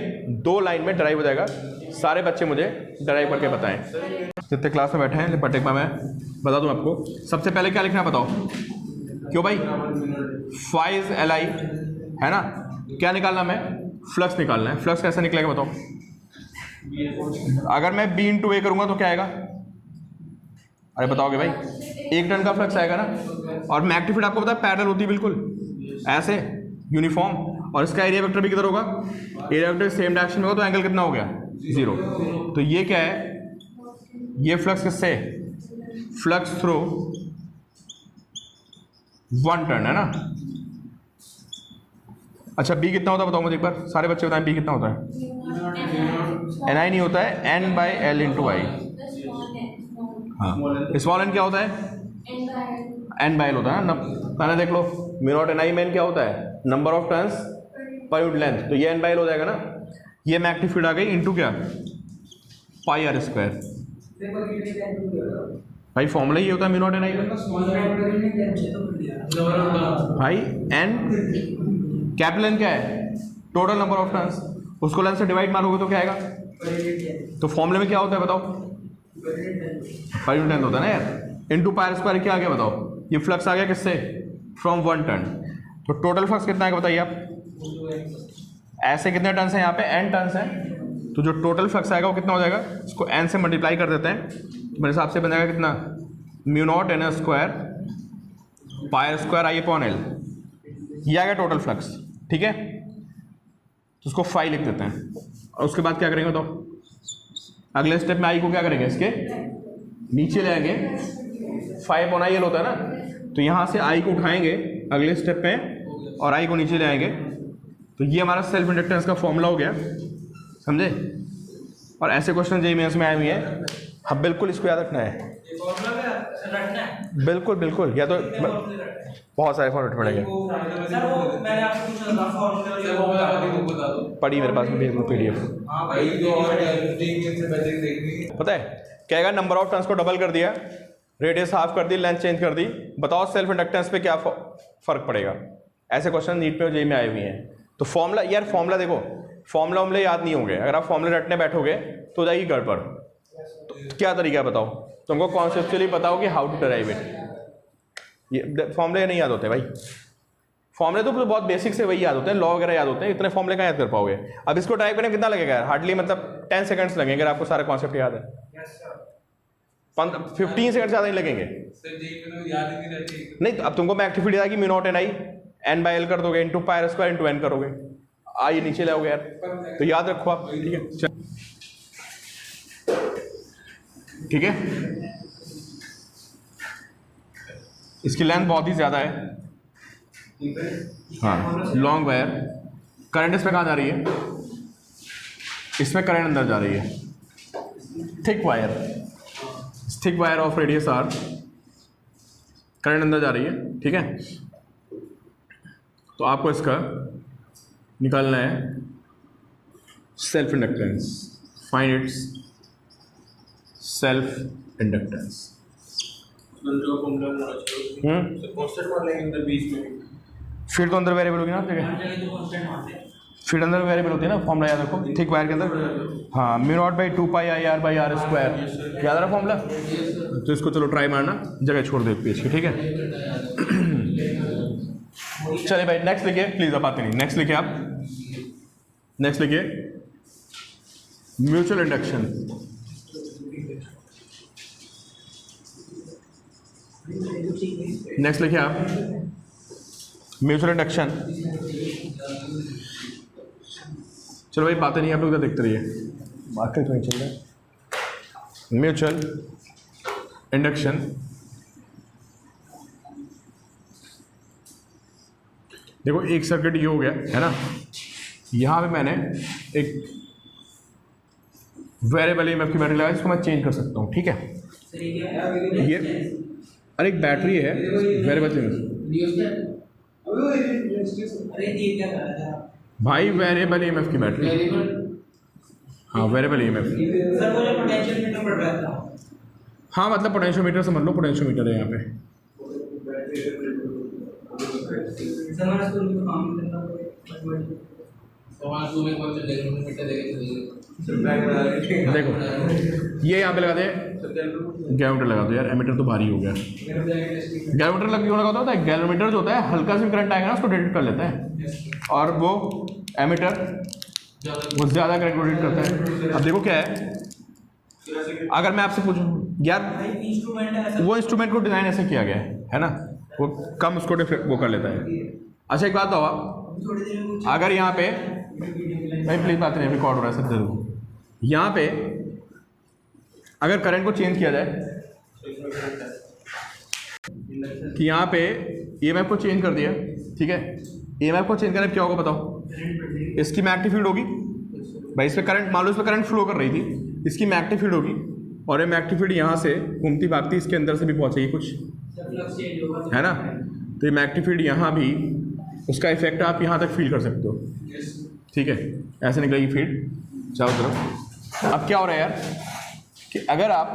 2 लाइन में ड्राइव हो जाएगा, सारे बच्चे मुझे ड्राइव करके बताएं। जितने क्लास में बैठे हैं पटेक में मैं बता दूं आपको। सबसे पहले क्या लिखना है बताओ, क्यों भाई, फाइज एल आई, है ना। क्या निकालना, मैं फ्लक्स निकालना है। फ्लक्स कैसे निकलेगा बताओ, अगर मैं बी इंटू ए करूँगा तो क्या आएगा, अरे बताओगे भाई, 1 टन का फ्लक्स आएगा ना। और मैग्नीट्यूड आपको पता है पैरेलल होती है बिल्कुल ऐसे यूनिफॉर्म, और इसका एरिया वेक्टर भी किधर होगा, एरिया वेक्टर सेम डायरेक्शन में होगा, तो एंगल कितना हो गया 0। तो ये क्या है, ये फ्लक्स किससे, फ्लक्स थ्रू 1 टन, है ना। अच्छा बी कितना होता है बताओ मुझे एक बार, सारे बच्चे बताएं बी कितना होता है। एन आई नहीं होता है, एन बाई एल इंटू आई। हाँ स्मॉल एन क्या होता है, एन बाई एल होता है ना। पहले देख लो म्यू नॉट एन आई में क्या होता है, number of turns per unit length, तो ये एन बाई एल हो जाएगा ना। ये मैग्नीट्यूड आ गई इंटू क्या, पाई आर स्क्वायर। भाई फॉर्मूला ही होता है म्यू नॉट एन आई में भाई। एन कैपिटल एन क्या है, टोटल नंबर ऑफ टर्न्स, उसको लेंथ से डिवाइड मारोगे तो क्या आएगा। तो फॉर्मूले में क्या होता है बताओ, पाई यूनिट लेंथ होता है ना यार, इंटू पाई आर स्क्वायर। क्या आ गया बताओ, ये फ्लक्स आ गया किससे, फ्रॉम 1 टन। तो टोटल फ्लक्स कितना आएगा बताइए आप, ऐसे कितने टर्न्स हैं यहाँ पे, n टर्न्स हैं, तो जो टोटल फ्लक्स आएगा वो कितना हो जाएगा, इसको n से मल्टीप्लाई कर देते हैं, तो मेरे हिसाब से बन जाएगा कितना, mu naught n square pi r square I upon L, ये आ गया टोटल फ्लक्स, ठीक है। तो उसको फाई लिख देते हैं, और उसके बाद क्या करेंगे तो अगले स्टेप में आई को क्या करेंगे, इसके नीचे ले आएंगे, 5/IL होता है ना, तो यहाँ से आई को उठाएंगे अगले स्टेप में और आई को नीचे ले आएंगे। तो ये हमारा सेल्फ इंडक्टेंस का फॉर्मूला हो गया, समझे। और ऐसे क्वेश्चन जेईई मेंस में आए हुए हैं, हाँ बिल्कुल इसको याद रखना है, ये फॉर्मूला क्या रटना है? बिल्कुल बिल्कुल, या तो बहुत सारे फॉर्मेट पड़ेंगे, सर वो मैंने आपसे पूछा था फॉर्मूला, ये वो बता दो। पढ़ी मेरे पास में भेज दो PDF। हां भाई, जो और से बचे देखनी पता है कहेगा नंबर ऑफ टर्न्स को डबल कर दिया, रेडियस हाफ कर दी, लेंथ चेंज कर दी, बताओ सेल्फ इंडक्टेंस पे क्या फर्क पड़ेगा। ऐसे क्वेश्चन नीट पे जेईई में आए हुए हैं। तो फॉर्मूला, यार फॉर्मूला देखो, फॉर्मूला हमले याद नहीं होंगे, अगर आप फॉर्मूले रटने बैठोगे तो हो जाएगी गड़बड़। तो क्या तरीका है बताओ, तुमको कॉन्सेप्चुअली बताओ कि हाउ टू डराइव इट। ये फॉर्मूले नहीं याद होते भाई, फॉर्मूले तो बहुत बेसिक से वही याद होते हैं, लॉ वगैरह याद होते हैं, इतने फॉर्मूले कहाँ याद कर पाओगे। अब इसको टाइप करने में कितना लगेगा, हार्डली मतलब 10 सेकंड्स लगेंगे अगर आपको सारा कॉन्सेप्ट याद है। 15 सेकंड ज़्यादा नहीं लगेंगे। सर जेईई में तो याद ही नहीं रहती। नहीं, तो अब तुमको मैं एक्टिविटी आएगी म्यू नॉट एन आई n/L कर दोगे, into pi square into n करोगे, आई नीचे लाओगे यार, तो याद रखो आप। ठीक है, चल ठीक है। इसकी लेंथ बहुत ही ज़्यादा है, हाँ लॉन्ग वायर, करंट इसमें कहाँ जा रही है, इसमें करंट अंदर जा रही है, thick wire of radius r, current अंदर जा रही है, ठीक है। तो आपको इसका निकालना है self inductance, find its self inductance. जो फॉर्मूला होना चाहिए तो कांस्टेंट मान लेंगे अंदर बीच में, फिर तो अंदर वेरिएबल होगी ना जगह, जगह तो कांस्टेंट मानते हैं। फिर अंदर वेरिएबल होती है ना, फॉर्मूला याद रखो, थिक वायर के अंदर, हाँ mu naught by 2πIR/r square, याद रहा फॉर्मूला। तो इसको चलो ट्राई मारना, जगह छोड़ दो पेज की, ठीक है। चलिए भाई नेक्स्ट लिखिए प्लीज, अब आते नहीं, नेक्स्ट लिखिए आप, नेक्स्ट लिखिए म्यूचुअल इंडक्शन। नेक्स्ट लिखिए आप म्यूचुअल इंडक्शन। चलो भाई बातें नहीं, आप लोग देखते रहिए, मार्केट में चल रहा है म्यूचुअल इंडक्शन। देखो एक सर्किट ये हो गया है ना, यहाँ पे मैंने एक वेरिएबल ईएमएफ की बैटरी लगाई, इसको मैं चेंज कर सकता हूँ, ठीक है। ये अरे एक बैटरी है वेरिएबल ईएमएफ, अरे ये क्या कर रहा था भाई वेरिएबल ईएमएफ की बैटरी, हाँ वेरिएबल ईएमएफ, सर, वो जो पोटेंशियल मीटर पड़ रहा था, हाँ मतलब पोटेंशियोमीटर समझ लो, पोटेंशियोमीटर है यहाँ पे। सर हमारा स्कूल में काम करता है, सवाल को में कौन सा गैल्वेनोमीटर देके चलेगा। देखो ये यहाँ पे लगा दे, गैल्वेनोमीटर लगा दो यार, एमीटर तो भारी हो गया। गैल्वेनोमीटर लग क्यों लगाता है, गैल्वेनोमीटर जो होता है हल्का सा करंट आएगा ना उसको डिटेक्ट कर लेता है, और वो एमीटर वो ज़्यादा करंट को डिटेक्ट करता है। अब देखो क्या है, अगर मैं आपसे पूछूं यार, इंस्ट्रूमेंट है ऐसा, वो इंस्ट्रूमेंट को डिज़ाइन ऐसे किया गया है ना, वो कम उसको वो कर लेता है। अच्छा एक बात बताओ आप, थोड़ी देर में अगर यहाँ पे भाई प्लीज बात नहीं, रिकॉर्ड हो रहा है सब जरूर, यहाँ पे अगर करंट को चेंज किया जाए कि यहाँ पे ईएमएफ को चेंज कर दिया, ठीक है, ईएमएफ को चेंज करने क्या होगा बताओ, इसकी मैग्नेटिक फील्ड होगी भाई, इस पर करंट मान लो, इस पर करंट फ्लो कर रही थी, इसकी मैग्नेटिक फील्ड होगी, और ये मैग्नेटिक फील्ड यहाँ से घूमती भागती इसके अंदर से भी पहुँचेगी कुछ, फ्लक्स चेंज होगा, है ना। तो ये मैग्नेटिक फील्ड यहाँ भी, उसका इफेक्ट आप यहाँ तक फील कर सकते हो, ठीक है, ऐसे निकलेगी फील्ड चारों तरफ। अब क्या हो रहा है यार कि अगर आप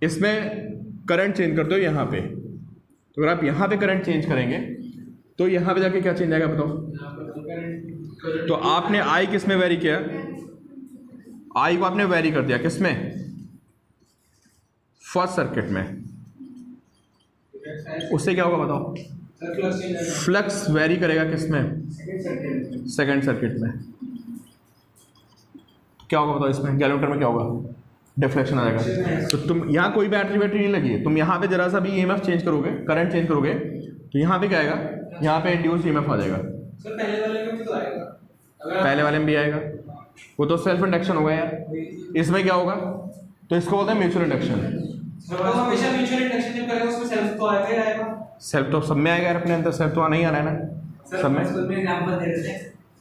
इसमें करंट चेंज करते हो यहाँ पे, तो अगर आप यहाँ पे करंट चेंज करेंगे तो यहाँ पे जाके क्या चेंज आएगा बताओ। तो आपने आई किस में वेरी किया, आई को आपने वेरी कर दिया किस में, फर्स्ट सर्किट में, उससे क्या होगा बताओ, फ्लक्स वेरी करेगा किस में, सेकंड सर्किट में। क्या होगा बताओ इसमें, गैल्वेनोमीटर में क्या होगा, डिफ्लेक्शन आ जाएगा। तो तुम यहाँ कोई बैटरी नहीं लगी है, तुम यहाँ पे जरा सा भी ईएमएफ चेंज करोगे, करंट चेंज करोगे, तो यहाँ पे क्या आएगा, यहाँ पे इंड्यूस ईएमएफ आ जाएगा। सर पहले वाले में तो आएगा, पहले वाले में भी आएगा, वो तो सेल्फ इंडक्शन होगा यार। इसमें क्या होगा, तो इसको बोलते हैं म्यूचुअल इंडक्शन। तो हमेशा म्यूचुअल इंडक्शन जब करेंगे उसमें सेल्फ तो आएगा ही आएगा। सेल्फ तो सब में आएगा यार, अपने अंदर सेल्फ तो आना ही आना है ना सब में। स्कूल में एग्जांपल दे रहे थे,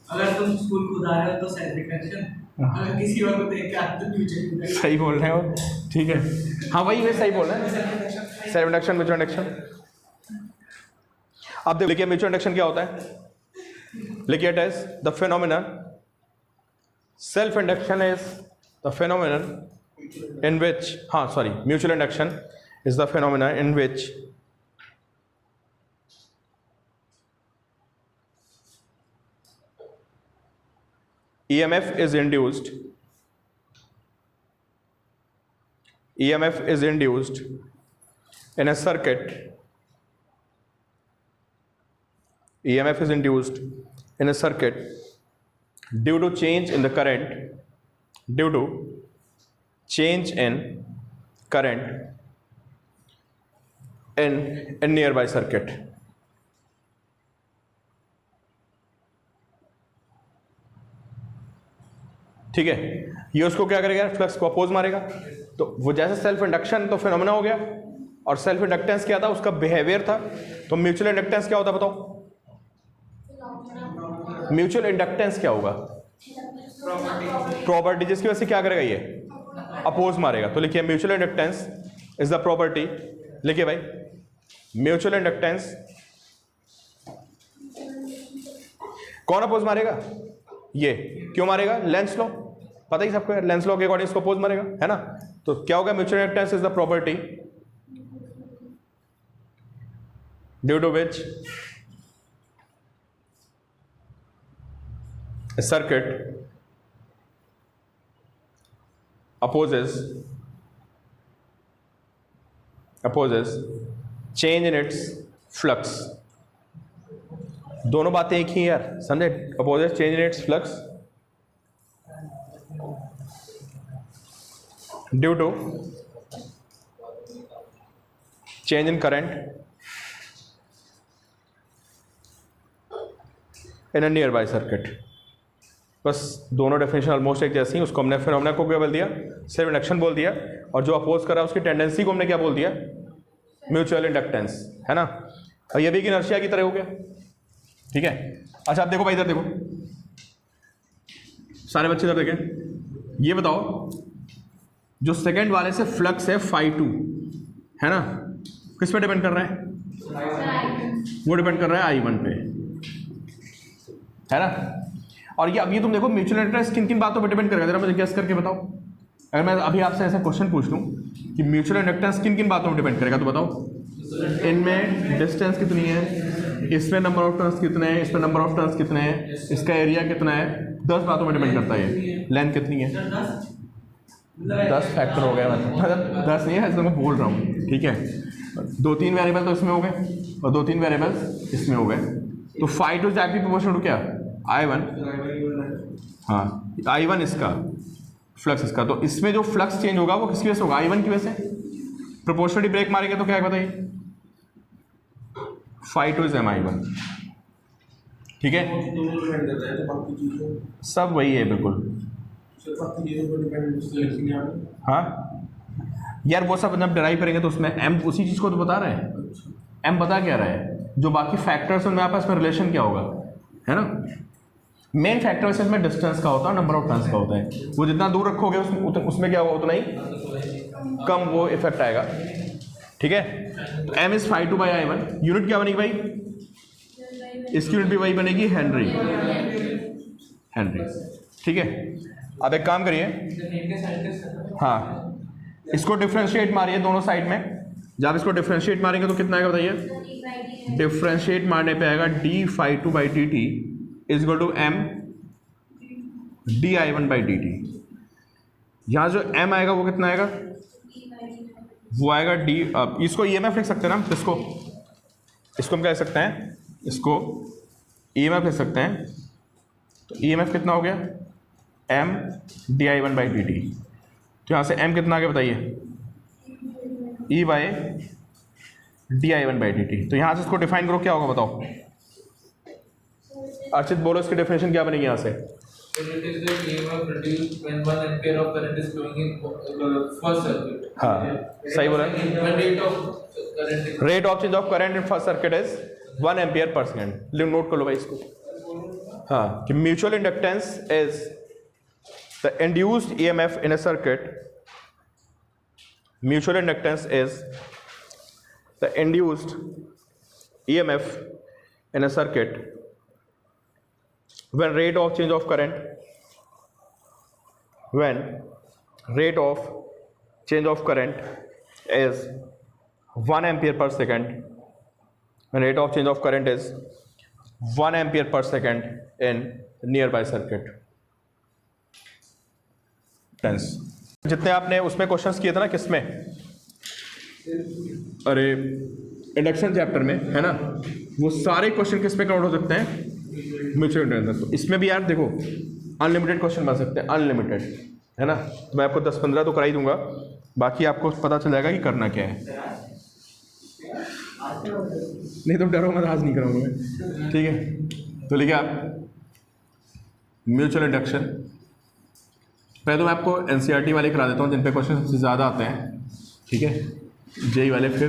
अगर तुम स्कूल खुद आ रहे हो तो सेल्फ इंडक्शन, अगर किसी और को देख के आते तो म्यूचुअल इंडक्शन। सही बोल रहे हो, ठीक है, हाँ वही वे सही बोल रहे हैं, सेल्फ इंडक्शन म्यूचुअल इंडक्शन। अब देखिए म्यूचुअल इंडक्शन क्या होता है, लिखिए it is the phenomenon, self induction is the phenomenon in which, mutual induction is the phenomena in which EMF is induced in a circuit. EMF is induced in a circuit due to change in the current, due to change in current in a nearby circuit. ठीक है, ये उसको क्या करेगा, flux को oppose मारेगा। तो वो जैसे सेल्फ इंडक्शन तो फिनोमेना हो गया, और सेल्फ इंडक्टेंस क्या था, उसका बिहेवियर था। तो म्यूचुअल इंडक्टेंस क्या होता है बताओ, म्यूचुअल इंडक्टेंस क्या होगा, प्रॉपर्टी जिसकी वजह से क्या करेगा, ये अपोज मारेगा। तो लिखिए mutual inductance is the property, लिखिए भाई म्यूचुअल इंडक्टेंस कौन अपोज मारेगा, ये क्यों मारेगा, लेंस लॉ, पता ही सबको है, लेंस लॉ के अकॉर्डिंग इसको अपोज मारेगा, है ना। तो क्या होगा, mutual inductance is the property due to which a circuit opposes change in its flux। दोनों बातें एक ही यार, समझे, opposes change in its flux due to change in current in a nearby circuit। बस दोनों डेफिनेशन ऑलमोस्ट एक जैसी, उसको हमने फिनोमेना को क्या बोल दिया, सेल्फ इंडक्शन बोल दिया, और जो अपोज कर रहा है उसकी टेंडेंसी को हमने क्या बोल दिया, म्यूचुअल इंडक्टेंस, है ना। और ये भी कि इनर्शिया की तरह हो गया, ठीक है। अच्छा आप देखो भाई, इधर देखो सारे बच्चे, इधर देखें, ये बताओ जो सेकंड वाले से फ्लक्स है φ2, है ना, किस पे डिपेंड कर रहा है, वो डिपेंड कर रहा है I1 पे, है ना। और ये अभी तुम देखो म्यूचुअल इंडक्टेंस किन किन बातों पर डिपेंड करेगा, जरा मुझे गेस करके बताओ। अगर मैं अभी आपसे ऐसा क्वेश्चन पूछ लूँ कि म्यूचुअल इंडक्टेंस किन किन बातों पर डिपेंड करेगा, तो बताओ। इनमें डिस्टेंस कितनी है, इसमें नंबर ऑफ टर्न्स कितने हैं, इसमें नंबर ऑफ टर्न्स कितने हैं, इसका एरिया कितना है, 10 बातों में डिपेंड करता है। ये लेंथ कितनी है, 10 फैक्टर हो गया, मतलब 10 नहीं है, ऐसे मैं बोल रहा हूँ, ठीक है। 2-3 वेरिएबल तो इसमें हो गए और 2-3 वेरिएबल्स इसमें हो गए। तो φ2 एग्जैक्टली प्रोपोर्शनल टू क्या, I1, हाँ I1 इसका फ्लक्स इसका। तो इसमें जो फ्लक्स चेंज होगा वो किसकी वजह से होगा, I1 की वजह से। प्रोपोर्शनली ब्रेक मारेंगे तो क्या है बताइए, φ2 इज MI1, ठीक है। सब वही है बिल्कुल, हाँ यार वो सब जब डिराइव करेंगे तो उसमें M उसी चीज़ को तो बता रहे हैं, M बता क्या रहा है, जो बाकी फैक्टर्स उनमें आपस में रिलेशन क्या होगा, है ना। मेन फैक्टर इसमें डिस्टेंस का होता है, नंबर ऑफ टर्न्स का होता है। वो जितना दूर रखोगे उसमें क्या होगा, उतना ही कम वो इफेक्ट आएगा, ठीक है। तो M is φ2 by I1, unit क्या बनेगी भाई, इसकी यूनिट भी वही बनेगी, हेनरी, ठीक है। अब एक काम करिए, हाँ इसको डिफ्रेंशिएट मारिए दोनों साइड में। जब इसको डिफ्रेंशिएट मारेंगे तो कितना आएगा बताइए, डिफ्रेंशिएट मारने पे आएगा d(φ2 by dt is equal to m di1 by dt। यहाँ जो m आएगा वो कितना आएगा, वो आएगा d, इसको EMF लिख सकते हैं ना, इसको हम क्या लिख सकते हैं, इसको EMF लिख सकते हैं। तो EMF कितना हो गया, m di1 बाई dt। तो यहाँ से m कितना आ गया बताइए, e by di1 by dt। तो यहाँ से इसको डिफाइन करो, क्या होगा बताओ, अर्चित बोलो इसकी डेफिनेशन क्या बनेगी यहाँ से, Then it is the EMF produced when 1 ampere of current is flowing in first circuit. हाँ सही बोला. When rate of current is rate of change of current in first circuit is 1 ampere per second. Note कर लो भाई इसको. हाँ कि mutual inductance is the induced EMF in a circuit. Mutual inductance is the induced EMF in a circuit when rate of change of current is 1 ampere per second. When rate of change of current is 1 ampere per second in nearby circuit. टेंस जितने आपने उसमें questions किए थे ना, किसमें, अरे induction chapter में है ना, वो सारे क्वेश्चन किस पे काउंट हो सकते हैं, म्यूचुअल इंडक्टेंस. तो इसमें भी यार देखो अनलिमिटेड क्वेश्चन बन सकते हैं, अनलिमिटेड है ना. तो मैं आपको 10-15 तो करा ही दूंगा, बाकी आपको पता चल जाएगा कि करना क्या है. नहीं तो डरो मत, आज नहीं कराऊंगा मैं, ठीक है. तो लिखिए आप म्यूचुअल इंडक्शन. पहले तो मैं आपको एनसीईआरटी वाले करा देता हूँ जिन पे क्वेश्चन सबसे ज़्यादा आते हैं, ठीक है. जेई वाले फिर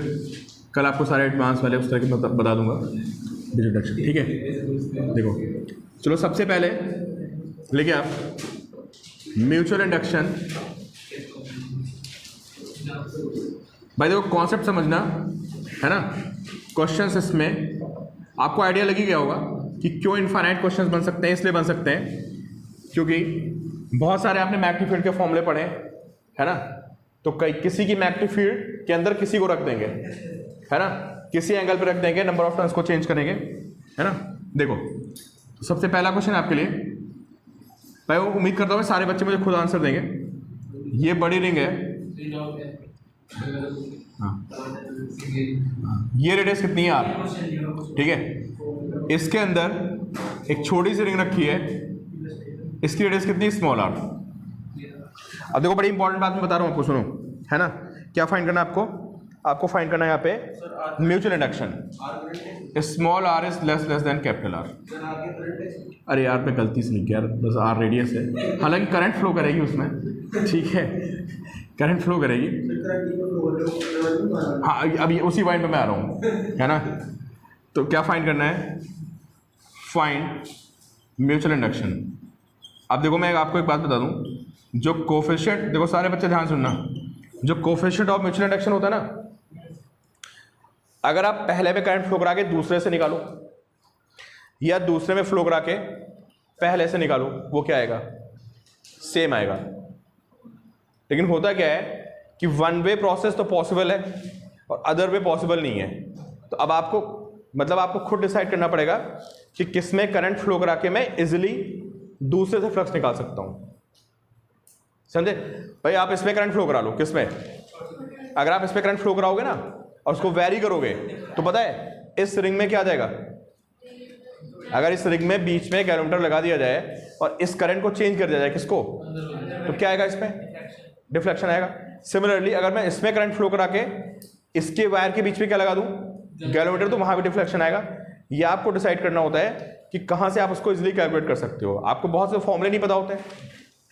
कल आपको सारे एडवांस वाले उस तरह के बता दूंगा म्यूचुअल इंडक्शन, ठीक है. देखो चलो सबसे पहले लिखिए आप म्यूचुअल इंडक्शन. भाई देखो कॉन्सेप्ट समझना है ना. क्वेश्चंस इसमें आपको आइडिया लगी गया होगा कि क्यों इनफाइनाइट क्वेश्चंस बन सकते हैं. इसलिए बन सकते हैं क्योंकि बहुत सारे आपने मैग्नेटिक फील्ड के फॉर्मूले पढ़े है ना. तो कई किसी की मैग्नेटिक फील्ड के अंदर किसी को रख देंगे है ना, किसी एंगल पे रख देंगे, नंबर ऑफ टर्न्स को चेंज करेंगे है ना. देखो सबसे पहला क्वेश्चन आपके लिए, मैं उम्मीद करता हूँ सारे बच्चे मुझे खुद आंसर देंगे. ये बड़ी रिंग है, हाँ ये रेडियस कितनी है आर, ठीक है. इसके अंदर एक छोटी सी रिंग रखी है, इसकी रेडियस कितनी, स्मॉल आर. अब देखो बड़ी इंपॉर्टेंट बात मैं बता रहा हूँ आपको, सुनो है ना. क्या फाइंड करना है आपको फाइंड करना है यहाँ पे mutual induction. Small r is less than capital R. अरे यार मैं गलती से लिख गया यार, बस आर रेडियस है, हालांकि करंट फ्लो करेगी उसमें, ठीक है, करंट फ्लो करेगी. हाँ अभी उसी पॉइंट पे मैं आ रहा हूँ है ना. तो क्या फाइंड करना है, फाइंड म्यूचुअल इंडक्शन. अब देखो मैं आपको एक बात बता दूँ, जो कोफिशिएंट, देखो सारे बच्चे ध्यान सुनना, जो कोफिशिएंट ऑफ म्यूचुअल इंडक्शन होता है ना, अगर आप पहले में करंट फ्लो करा के दूसरे से निकालो या दूसरे में फ्लो करा के पहले से निकालो, वो क्या आएगा, सेम आएगा. लेकिन होता क्या है कि वन वे प्रोसेस तो पॉसिबल है और अदर वे पॉसिबल नहीं है. तो अब आपको मतलब आपको खुद डिसाइड करना पड़ेगा कि किस में करंट फ्लो करा के मैं इजिली दूसरे से फ्लक्स निकाल सकता हूं. समझे भाई. आप इसमें करंट फ्लो करा लो, किसमें, अगर आप इसमें करंट फ्लो कराओगे ना और उसको वेरी करोगे तो पता है इस रिंग में क्या आ जाएगा. अगर इस रिंग में बीच में कैलोमीटर लगा दिया जाए और इस करंट को चेंज कर दिया जाए, किसको, तो क्या आएगा, इसमें डिफ्लेक्शन आएगा. सिमिलरली अगर मैं इसमें करंट फ्लो करा के इसके वायर के बीच में क्या लगा दूं, कैलोमीटर, तो वहां भी डिफ्लेक्शन आएगा. ये आपको डिसाइड करना होता है कि कहां से आप उसको इजीली कैलकुलेट कर सकते हो. आपको बहुत से फॉर्मूले नहीं पता होते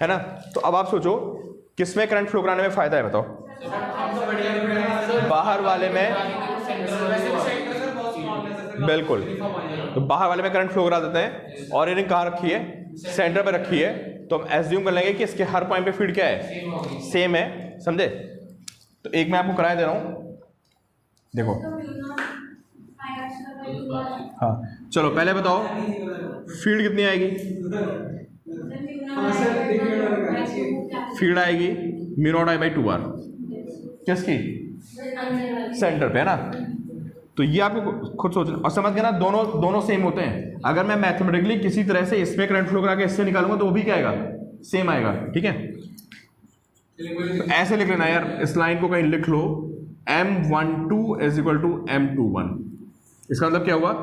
है ना. तो अब आप सोचो किसमें करंट फ्लो कराने में फायदा है, बताओ. बाहर वाले में, बिल्कुल. तो बाहर वाले में करंट फ्लो करा देते हैं और ये रिंग कहाँ रखी है, सेंटर पे रखी है. तो हम एज्यूम कर लेंगे कि इसके हर पॉइंट पे फील्ड क्या है, सेम है. समझे. तो एक मैं आपको कराया दे रहा हूं, देखो. हाँ चलो पहले बताओ फील्ड कितनी आएगी. फील्ड आएगी μ0I/2r, किसकी, सेंटर पे है ना. तो ये आपको खुद सोचना और समझ गया ना, दोनों सेम होते हैं. अगर मैं मैथमेटिकली किसी तरह से इसमें करंट फ्लो करा के इससे निकालूंगा तो वो भी क्या आएगा, सेम आएगा. ठीक है. तो ऐसे लिख लेना यार, इस लाइन को कहीं लिख लो, M12 = M21. इसका मतलब क्या हुआ,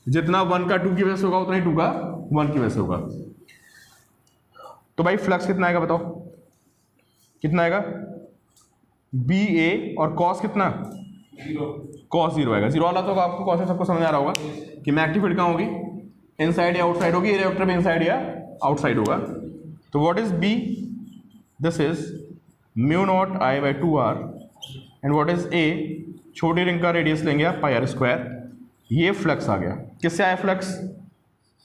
जितना 1 का 2 की वजह से होगा उतना ही 2 का 1 की वजह से होगा. तो भाई फ्लक्स कितना आएगा बताओ, कितना आएगा, BA और कॉस कितना, कॉस 0 आएगा. 0 वाला तो आपको कॉस सबको समझ आ रहा होगा कि मैग्नेटिक फील्ड कहाँ होगी, इनसाइड या आउटसाइड होगी, रिएक्टर में इनसाइड या आउटसाइड होगा। तो what is B, this is mu naught I by 2r and what is A, छोटी रिंग का रेडियस लेंगे आप पाई आर स्क्वायर। ये फ्लक्स आ गया, किससे आया फ्लक्स,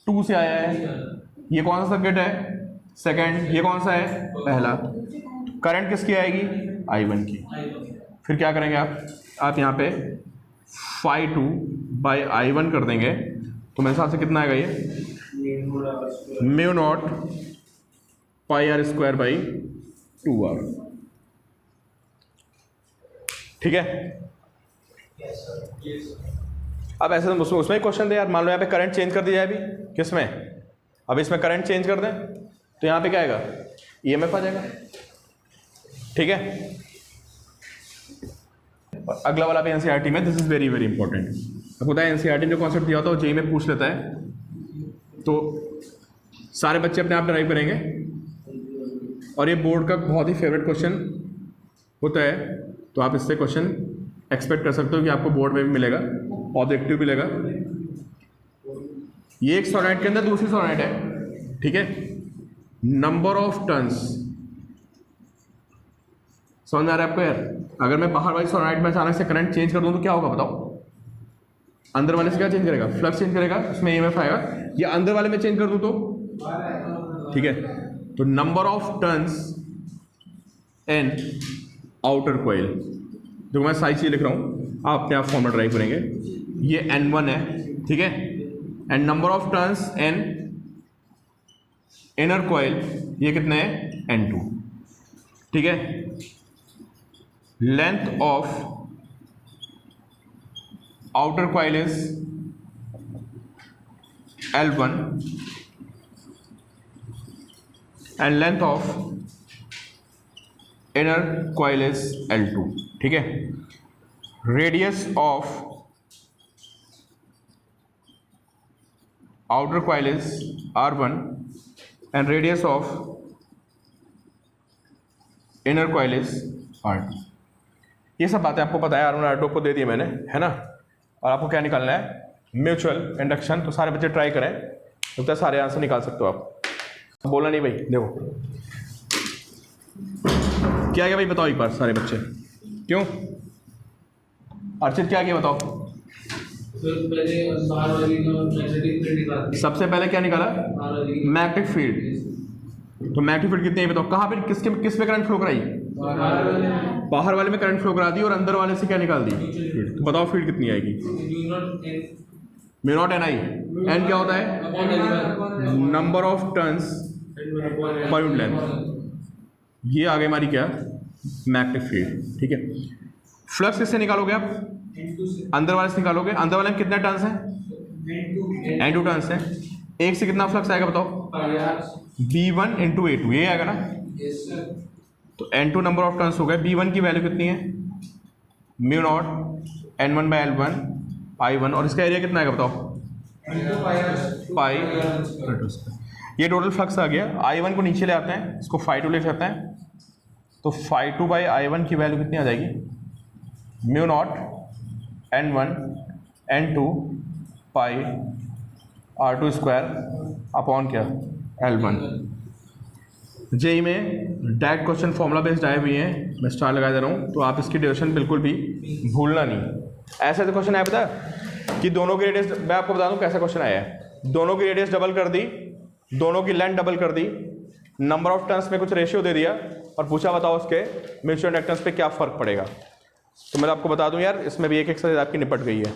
2 से आया है। ये कौन सा सर्किट है, सेकंड। ये कौन सा है, पहला। करंट किसकी आएगी, I1 की। फिर क्या करेंगे आप यहाँ पे phi 2 बाई I1 कर देंगे, तो मेरे हिसाब से कितना आएगा ये, mu naught pi r square by 2r। ठीक है। अब ऐसे तो उसमें क्वेश्चन दे यार, मान लो यहाँ पे करंट चेंज कर दिया जाए अभी, किसमें, अब इसमें करंट चेंज कर दें तो यहाँ पे क्या आएगा, ईएमएफ आ जाएगा। ठीक है। और अगला वाला भी एनसीईआरटी में, this is very very important. आपको पता है एनसीईआरटी जो कॉन्सेप्ट दिया होता है वो जेईई में पूछ लेता है, तो सारे बच्चे अपने आप ड्राइव करेंगे। और ये बोर्ड का बहुत ही फेवरेट क्वेश्चन होता है, तो आप इससे क्वेश्चन एक्सपेक्ट कर सकते हो कि आपको बोर्ड में भी मिलेगा, ऑब्जेक्टिव मिलेगा। ये एक सोलेनॉइड के अंदर दूसरी सोलेनॉइड है, ठीक है। नंबर ऑफ टर्न्स, समझ में आ रहा है आपको यार। अगर मैं बाहर वाली सोलेनॉइड में अचानक से करंट चेंज कर दूं तो क्या होगा बताओ, अंदर वाले से क्या चेंज करेगा, फ्लक्स चेंज करेगा, उसमें ईएमएफ आएगा। या अंदर वाले में चेंज कर दूं तो, ठीक है। तो number of turns in outer coil, जो मैं सारी चीज़ लिख रहा हूँ आप अपने आप फॉर्म में ड्राइव करेंगे। ये N1 है, ठीक है। And number of turns in inner coil, ये कितने हैं, N2, ठीक है। Length of outer coil is L1 and length of inner coil is L2, ठीक है। Radius of outer coil is R1 and radius of inner coil is R2। ये सब बातें आपको पता है, R1 R2 को दे दिए मैंने, है ना। और आपको क्या निकालना है, म्यूचुअल इंडक्शन। तो सारे बच्चे ट्राई करें, लगता है सारे आंसर निकाल सकते हो आप। बोला नहीं भाई, देखो क्या गया भाई, बताओ एक बार सारे बच्चे। क्यों अर्चित क्या किया बताओ। सबसे पहले क्या निकाला, मैग्नेटिक फील्ड। तो मैग्नेटिक फील्ड कितनी है बताओ, कहाँ पे, किस पे करंट फ्लो कराई, बाहर वाले में करंट फ्लो करा दी और अंदर वाले से क्या निकाल दी, फील्ड। तो बताओ फील्ड कितनी आएगी, mu naught n I. N क्या होता है, number of turns per unit length. ये आ गई हमारी क्या, मैग्नेटिक फील्ड, ठीक है। फ्लक्स किससे निकालोगे आप, अंदर वाले से निकालोगे। अंदर वाले में कितने टर्न्स हैं, N2 टर्न्स हैं। एक से कितना फ्लक्स आएगा बताओ, B1 × A2, ये आएगा ना। तो N2 नंबर ऑफ टर्न्स हो गए। B1 की वैल्यू कितनी है, mu naught N1 by L1 I1, और इसका एरिया कितना आएगा बताओ, पाई। ये टोटल फ्लक्स आ गया। I1 को नीचे ले आते हैं, इसको phi 2 ले जाते हैं। तो phi 2 बाई I1 की वैल्यू कितनी आ जाएगी, म्यू नॉट N1 N2 पाई R2 स्क्वायर अपॉन क्या, L1। जेई में डायरेक्ट क्वेश्चन फॉर्मूला बेस्ड आए हुए हैं, मैं स्टार लगा दे रहा हूँ, तो आप इसकी ड्यूरेशन बिल्कुल भी भूलना नहीं। ऐसे तो क्वेश्चन आया पता कि दोनों की रेडियस, मैं आपको बता दूँ कैसा क्वेश्चन आया है। दोनों की रेडियस डबल कर दी, दोनों की लेंथ डबल कर दी, नंबर ऑफ टर्न्स में कुछ रेशियो दे दिया और पूछा बताओ उसके म्यूचुअल इंडक्टेंस पे क्या फ़र्क पड़ेगा। तो मैं आपको बता दूं यार, इसमें भी एक एक्सरसाइज आपकी निपट गई है।